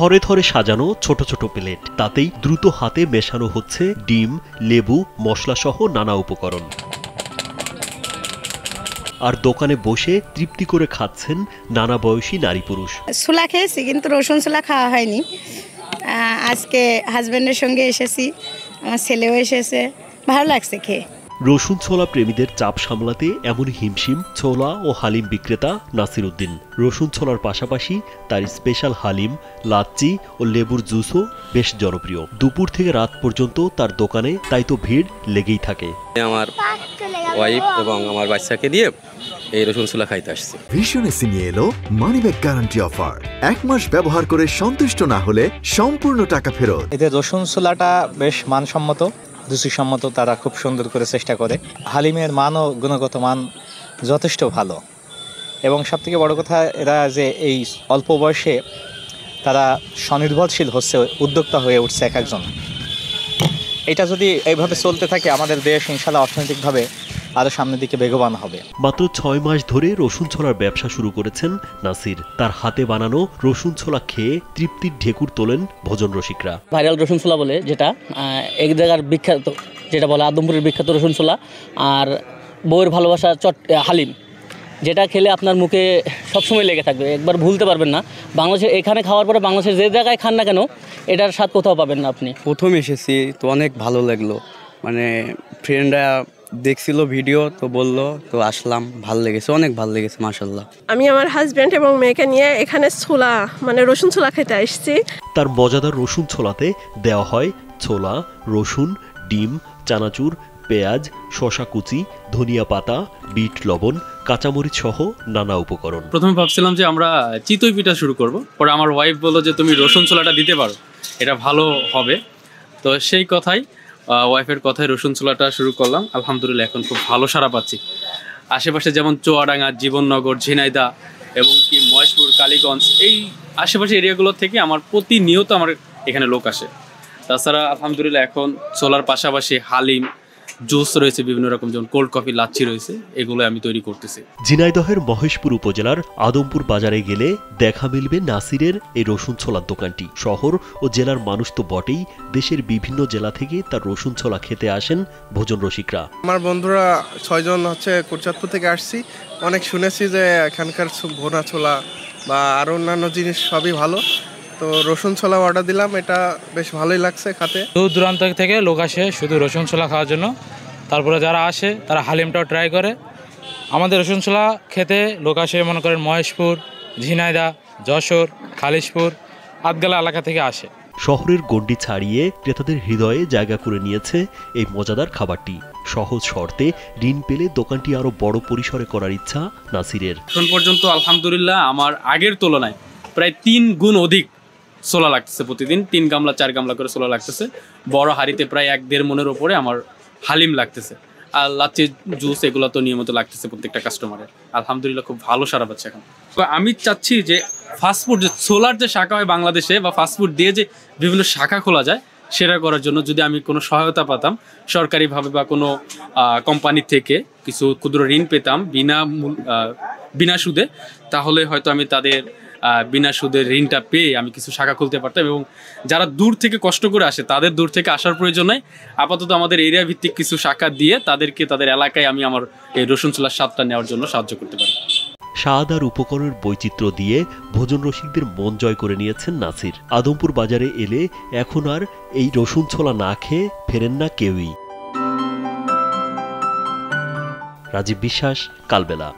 থরে থরে সাজানো ছোট ছোট প্লেট, তাতেই দ্রুত হাতে মেশানো হচ্ছে ডিম, লেবু, মশলাসহ নানা উপকরণ। আর দোকানে বসে তৃপ্তি করে খাচ্ছেন নানা বয়সী নারী পুরুষ। ছোলা খেয়েছি, কিন্তু রসুন ছোলা খাওয়া হয়নি। আজকে হাজব্যান্ডের সঙ্গে এসেছি, আমার ছেলেও এসেছে, ভালো লাগছে খেয়ে। রসুন ছোলা প্রেমীদের চাপ সামলাতে এমন হিমশিম ছোলা ও হালিম বিক্রেতা নাসির উদ্দিন। রসুন ছোলার পাশাপাশি তার স্পেশাল হালিম, লাচ্চি ও লেবুর জুসও বেশ জনপ্রিয়। দুপুর থেকে রাত পর্যন্ত তার দোকানে তাই তো ভিড় লেগেই থাকে। আমার ওয়াইফ এবং আমার বাচ্চাকে দিয়ে এই রসুন ছোলা খাইতে আসছে। ভীষণ এসে নিয়ে এলো মানি ব্যাক গ্যারান্টি অফার। 1 মাস ব্যবহার করে সন্তুষ্ট না হলে সম্পূর্ণ টাকা ফেরত। এতে রসুন ছোলাটা বেশ মানসম্মত, রুচিসম্মত, তারা খুব সুন্দর করে চেষ্টা করে। হালিমের মান ও গুণগত মান যথেষ্ট ভালো, এবং সবথেকে বড় কথা এরা যে এই অল্প বয়সে তারা স্বনির্ভরশীল হচ্ছে, উদ্যোক্তা হয়ে উঠছে এক একজন। এটা যদি এইভাবে চলতে থাকে আমাদের দেশ ইনশাল্লাহ অর্থনৈতিকভাবে আরও সামনের দিকে বেগবান হবে। মাত্র 6 মাস ধরে রসুন ছোলার ব্যবসা শুরু করেছেন নাসির। তার হাতে বানানো রসুন ছোলা খেয়ে তৃপ্তির ঢেকুর তোলেন ভোজন রসিকরা। ভাইরাল রসুন ছোলা বলে, যেটা এক জায়গার বিখ্যাত, যেটা বলে আদমপুরের বিখ্যাত রসুন ছোলা, আর বউয়ের ভালোবাসা হালিম, যেটা খেলে আপনার মুখে সবসময় লেগে থাকবে, একবার ভুলতে পারবেন না। বাংলাদেশের এখানে খাওয়ার পরে বাংলাদেশের যে জায়গায় খান না কেন এটার স্বাদ কোথাও পাবেন না আপনি। প্রথম এসেছি তো অনেক ভালো লাগলো, মানে ফ্রেন্ডরা দেখছিল ভিডিও তো বললো, তো আসলাম, ভালো লেগেছে, অনেক ভালো লেগেছে মাশাআল্লাহ। আমি আমার হাজব্যান্ড এবং মেয়েকে নিয়ে এখানে ছোলা মানে রসুন ছোলা খেতে আসছি। তার মজাদার রসুন ছোলাতে দেওয়া হয় ছোলা, রসুন, ডিম, চানাচুর, পেঁয়াজ, শসা কুচি, ধনিয়া পাতা, বিট লবণ, কাঁচামরিচ সহ নানা উপকরণ। প্রথমে ভাবছিলাম যে আমরা চিতই পিঠা শুরু করব, পরে আমার ওয়াইফ বললো যে তুমি রসুন ছোলাটা দিতে পারো, এটা ভালো হবে। তো সেই কথাই, ওয়াইফের কথায় রসুন ছোলাটা শুরু করলাম। আলহামদুলিল্লাহ এখন খুব ভালো সাড়া পাচ্ছি। আশেপাশে যেমন চুয়াডাঙ্গা, জীবননগর, ঝিনাইদহ এবং কি মহেশপুর, কালীগঞ্জ, এই আশেপাশে এরিয়াগুলো থেকে আমার প্রতিনিয়ত আমার এখানে লোক আসে। তাছাড়া আলহামদুলিল্লাহ এখন ছোলার পাশাপাশি হালিম, জুস রয়েছে বিভিন্ন রকম, যেমন কোল্ড কফি, লাচ্ছি রয়েছে, এগুলো আমি তৈরি করতেছি। ঝিনাইদহের মহেশপুর উপজেলার আদমপুর বাজারে গেলে দেখা মিলবে নাসিরের এই রসুন ছোলার দোকানটি। শহর ও জেলার মানুষ তো বটেই, দেশের বিভিন্ন জেলা থেকে তার রসুন ছোলা খেতে আসেন ভোজন রসিকরা। আমার বন্ধুরা 6 জন হচ্ছে কুরচাঁদপুর থেকে আসছি। অনেক শুনেছি যে এখানকার ভোনা ছোলা বা আরও অন্যান্য জিনিস সবই ভালো, তো রসুন ছোলা অর্ডার দিলাম, এটা বেশ ভালোই লাগছে খেতে। দূর দূরান্ত থেকে লোক আসে শুধু রসুন ছোলা খাওয়ার জন্য, তারপরে যারা আসে তারা হালিমটাও ট্রাই করে। আমাদের রসুন ছোলা খেতে লোক আসে মনে করেন মহেশপুর, ঝিনাইদহ, যশোর, খালিশপুর, আদগালা এলাকা থেকে আসে। শহরের গণ্ডি ছাড়িয়ে ক্রেতাদের হৃদয়ে জায়গা করে নিয়েছে এই মজাদার খাবারটি। সহজ শর্তে ঋণ পেলে দোকানটি আরো বড় পরিসরে করার ইচ্ছা নাসিরের। এখন পর্যন্ত আলহামদুলিল্লাহ আমার আগের তুলনায় প্রায় 3 গুণ অধিক ছোলা লাগতেছে। প্রতিদিন 3 গামলা 4 গামলা করে ছোলা লাগতেছে। বড় হাঁড়িতে প্রায় 1-1.5 মনের ওপরে আমার হালিম লাগতেছে, আর লাচ্ছি, জুস এগুলো তো নিয়মিত লাগতেছে প্রত্যেকটা কাস্টমারের। আলহামদুলিল্লাহ খুব ভালো সাড়া পাচ্ছে এখন। তো আমি চাচ্ছি যে ফাস্টফুড, যে ছোলার যে শাখা হয় বাংলাদেশে, বা ফাস্টফুড দিয়ে যে বিভিন্ন শাখা খোলা যায়, সেটা করার জন্য যদি আমি কোনো সহায়তা পেতাম সরকারিভাবে বা কোনো কোম্পানি থেকে কিছু ক্ষুদ্র ঋণ পেতাম বিনা সুদে, তাহলে হয়তো আমি তাদের বিনা সুদের ঋণটা পেয়ে আমি কিছু শাখা খুলতে পারতাম। এবং যারা দূর থেকে কষ্ট করে আসে তাদের দূর থেকে আসার প্রয়োজন নাই, আপাতত আমাদের এরিয়া ভিত্তিক কিছু শাখা দিয়ে তাদেরকে তাদের এলাকায় আমি আমার এই রসুন ছোলার স্বাদটা নেওয়ার জন্য সাহায্য করতে পারি। স্বাদ আর উপকরণের বৈচিত্র্য দিয়ে ভোজন রসিকদের মন জয় করে নিয়েছেন নাসির। আদমপুর বাজারে এলে এখন আর এই রসুন ছোলা না খেয়ে ফেরেন না কেউই। রাজীব বিশ্বাস, কালবেলা।